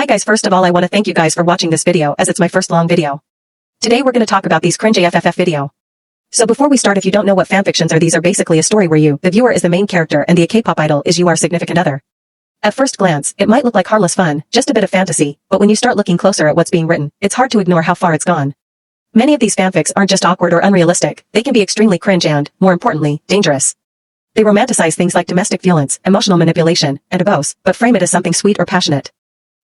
Hi guys, first of all I want to thank you guys for watching this video as it's my first long video. Today we're going to talk about these cringe AFFF video. So before we start, if you don't know what fanfictions are, these are basically a story where you, the viewer, is the main character and the K-pop idol is your significant other. At first glance, it might look like harmless fun, just a bit of fantasy, but when you start looking closer at what's being written, it's hard to ignore how far it's gone. Many of these fanfics aren't just awkward or unrealistic, they can be extremely cringe and, more importantly, dangerous. They romanticize things like domestic violence, emotional manipulation, and abuse, but frame it as something sweet or passionate.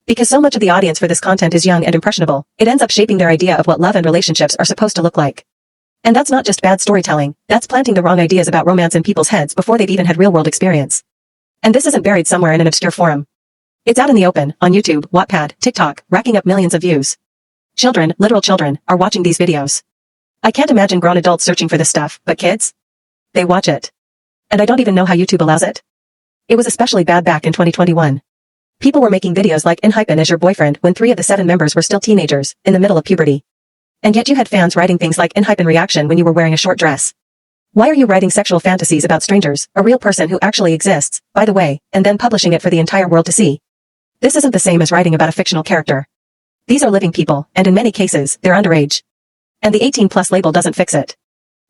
Because so much of the audience for this content is young and impressionable, it ends up shaping their idea of what love and relationships are supposed to look like. And that's not just bad storytelling, that's planting the wrong ideas about romance in people's heads before they've even had real-world experience. And this isn't buried somewhere in an obscure forum. It's out in the open, on YouTube, Wattpad, TikTok, racking up millions of views. Children, literal children, are watching these videos. I can't imagine grown adults searching for this stuff, but kids? They watch it. And I don't even know how YouTube allows it. It was especially bad back in 2021. People were making videos like "Hypen as your boyfriend" when 3 of the 7 members were still teenagers, in the middle of puberty. And yet you had fans writing things like "Hypen reaction" when you were wearing a short dress. Why are you writing sexual fantasies about strangers, a real person who actually exists, by the way, and then publishing it for the entire world to see? This isn't the same as writing about a fictional character. These are living people, and in many cases, they're underage. And the 18+ label doesn't fix it.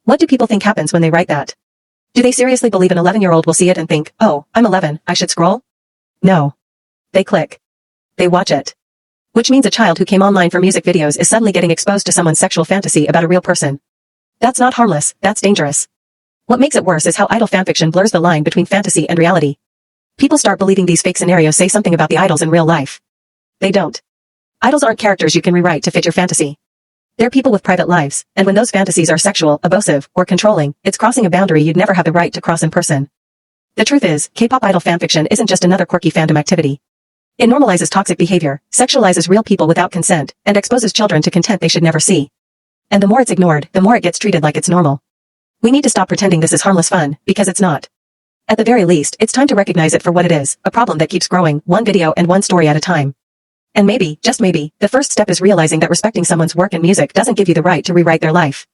What do people think happens when they write that? Do they seriously believe an 11-year-old will see it and think, "Oh, I'm 11, I should scroll"? No. They click. They watch it. Which means a child who came online for music videos is suddenly getting exposed to someone's sexual fantasy about a real person. That's not harmless, that's dangerous. What makes it worse is how idol fanfiction blurs the line between fantasy and reality. People start believing these fake scenarios say something about the idols in real life. They don't. Idols aren't characters you can rewrite to fit your fantasy. They're people with private lives, and when those fantasies are sexual, abusive, or controlling, it's crossing a boundary you'd never have the right to cross in person. The truth is, K-pop idol fanfiction isn't just another quirky fandom activity. It normalizes toxic behavior, sexualizes real people without consent, and exposes children to content they should never see. And the more it's ignored, the more it gets treated like it's normal. We need to stop pretending this is harmless fun, because it's not. At the very least, it's time to recognize it for what it is, a problem that keeps growing, one video and one story at a time. And maybe, just maybe, the first step is realizing that respecting someone's work and music doesn't give you the right to rewrite their life.